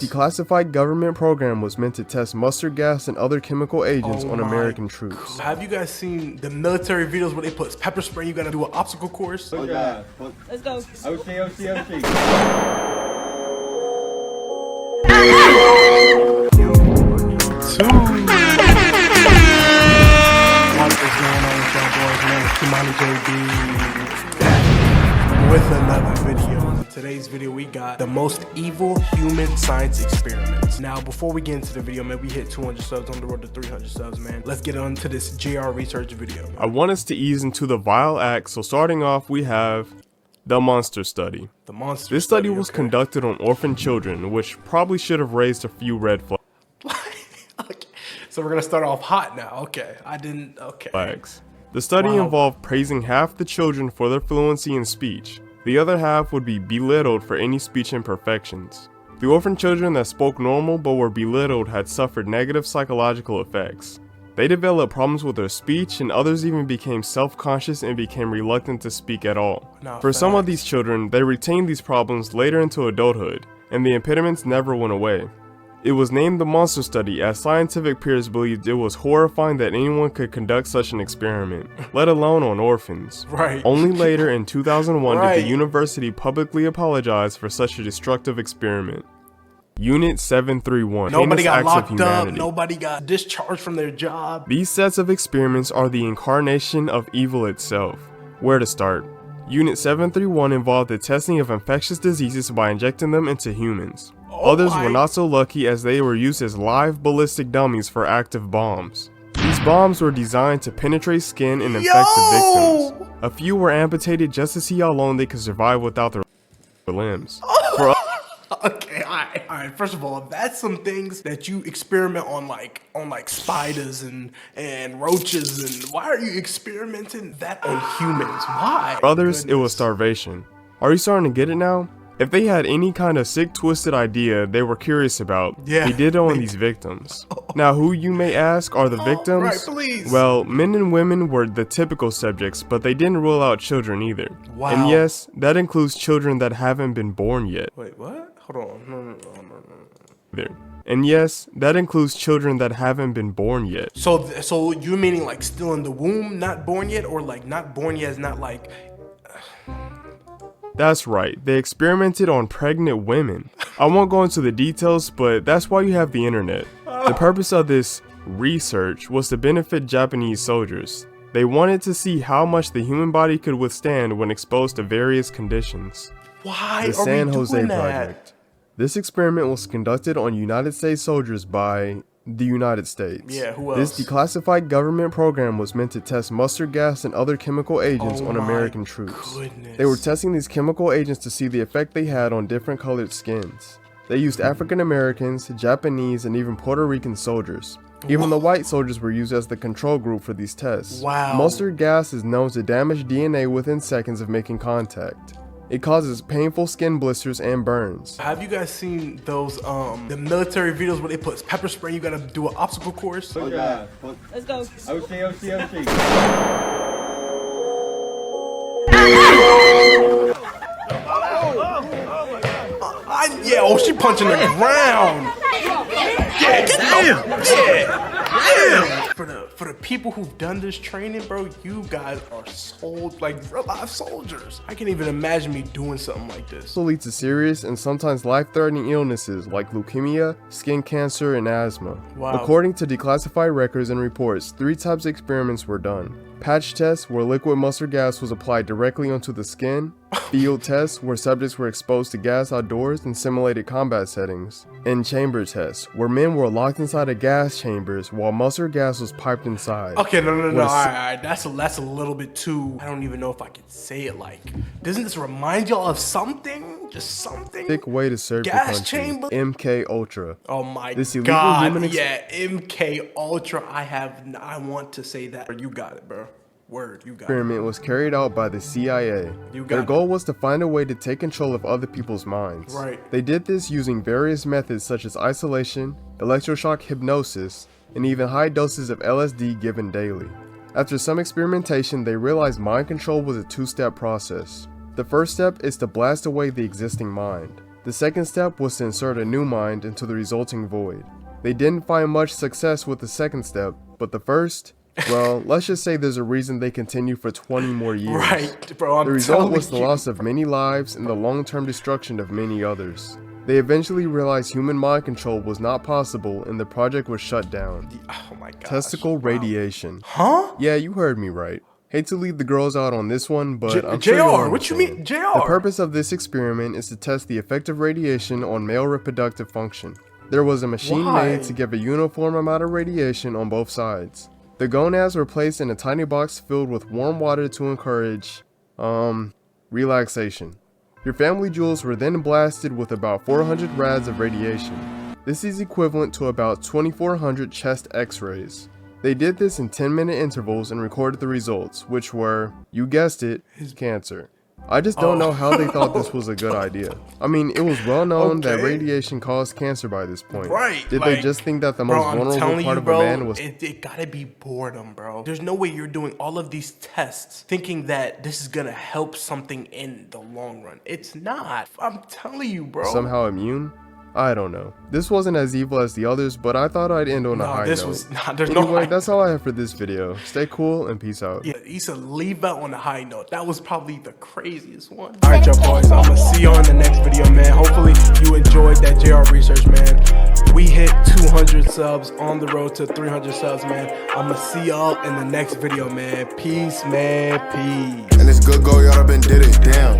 Declassified government program was meant to test mustard gas and other chemical agents on American troops. Have you guys seen the military videos where they put pepper spray? You gotta do an obstacle course. Oh yeah. Let's go. OC. What is going on with y'all boys? My name is Kymanijb with another video. In today's video we got the most evil human science experiments. Now before we get into the video, man, we hit 200 subs on the road to 300 subs, man. Let's get on to this JR research video. I want us to ease into the vile act, so starting off we have the monster study. This study was conducted on orphan children, which probably should have raised a few red flags. Okay. So we're gonna start off hot now. Okay. Flags. The study involved praising half the children for their fluency in speech. The other half would be belittled for any speech imperfections. The orphan children that spoke normal but were belittled had suffered negative psychological effects. They developed problems with their speech, and others even became self-conscious and became reluctant to speak at all. For some of these children, they retained these problems later into adulthood, and the impediments never went away. It was named the Monster Study as scientific peers believed it was horrifying that anyone could conduct such an experiment, let alone on orphans. Only later in 2001 did the university publicly apologize for such a destructive experiment. Unit 731. Nobody got locked up, nobody got discharged from their job. These sets of experiments are the incarnation of evil itself. Where to start? Unit 731 involved the testing of infectious diseases by injecting them into humans. Others were not so lucky, as they were used as live ballistic dummies for active bombs. These bombs were designed to penetrate skin and infect the victims. A few were amputated just to see how long they could survive without their limbs. Okay, alright. First of all, that's some things that you experiment on like spiders and roaches, and why are you experimenting that on humans? Why? For others, it was starvation. Are you starting to get it now? If they had any kind of sick, twisted idea they were curious about, they did it on these victims. Now, who, you may ask, are the victims? Well, men and women were the typical subjects, but they didn't rule out children either. And yes, that includes children that haven't been born yet. Wait, what? Hold on. No. And yes, that includes children that haven't been born yet. So you're meaning like still in the womb, not born yet, or like not born yet is not like... That's right, they experimented on pregnant women. I won't go into the details, but that's why you have the internet. The purpose of this research was to benefit Japanese soldiers. They wanted to see how much the human body could withstand when exposed to various conditions. Why the San Jose Project. This experiment was conducted on United States soldiers by the United States. Yeah, who else? This declassified government program was meant to test mustard gas and other chemical agents on American troops. They were testing these chemical agents to see the effect they had on different colored skins. They used African Americans, Japanese, and even Puerto Rican soldiers. Even the white soldiers were used as the control group for these tests. Mustard gas is known to damage DNA within seconds of making contact. It causes painful skin blisters and burns. Have you guys seen those the military videos where they put pepper spray? You gotta do an obstacle course. Oh yeah. Let's go. OC. Yeah, she punching the ground. For the people who've done this training, bro, you guys are like real life soldiers. I can't even imagine me doing something like this. This will lead to serious and sometimes life-threatening illnesses like leukemia, skin cancer, and asthma. According to declassified records and reports, 3 types of experiments were done. Patch tests, where liquid mustard gas was applied directly onto the skin. Field tests, where subjects were exposed to gas outdoors in simulated combat settings. And chamber tests, where men were locked inside of gas chambers while mustard gas was piped inside. Okay, no. Alright, that's a little bit too... I don't even know if I can say it like... Doesn't this remind y'all of something? Just something? Thick way to serve the country. Chamber? MK Ultra. Oh my god, yeah, MK Ultra. I want to say that. You got it, bro. Word, you got it. Experiment was carried out by the CIA. Their goal was to find a way to take control of other people's minds. They did this using various methods such as isolation, electroshock hypnosis, and even high doses of LSD given daily. After some experimentation, they realized mind control was a 2-step process. The first step is to blast away the existing mind. The second step was to insert a new mind into the resulting void. They didn't find much success with the second step, but the first, well, let's just say there's a reason they continue for 20 more years. Right, bro, The result was the loss of many lives and the long-term destruction of many others. They eventually realized human mind control was not possible and the project was shut down. Oh my god. Testicle radiation. Huh? Yeah, you heard me right. Hate to leave the girls out on this one, but I'm JR, sure you'll what you understand. mean, JR? The purpose of this experiment is to test the effect of radiation on male reproductive function. There was a machine made to give a uniform amount of radiation on both sides. The gonads were placed in a tiny box filled with warm water to encourage, relaxation. Your family jewels were then blasted with about 400 rads of radiation. This is equivalent to about 2,400 chest x-rays. They did this in 10-minute intervals and recorded the results, which were, you guessed it, cancer. I just don't know how they thought this was a good idea. I mean, it was well known that radiation caused cancer by this point. Right. Did they just think that the most vulnerable part of a man was... It gotta be boredom, bro. There's no way you're doing all of these tests thinking that this is gonna help something in the long run. It's not. I'm telling you, bro. Somehow immune? I don't know. This wasn't as evil as the others, but I thought I'd end on a high note. Anyway, that's all I have for this video. Stay cool and peace out. Yeah, he said leave out on a high note. That was probably the craziest one. All right, y'all boys. I'm gonna see y'all in the next video, man. Hopefully you enjoyed that JR research, man. We hit 200 subs on the road to 300 subs, man. I'm gonna see y'all in the next video, man. Peace, man. Peace. And it's good go, y'all been did it. Damn.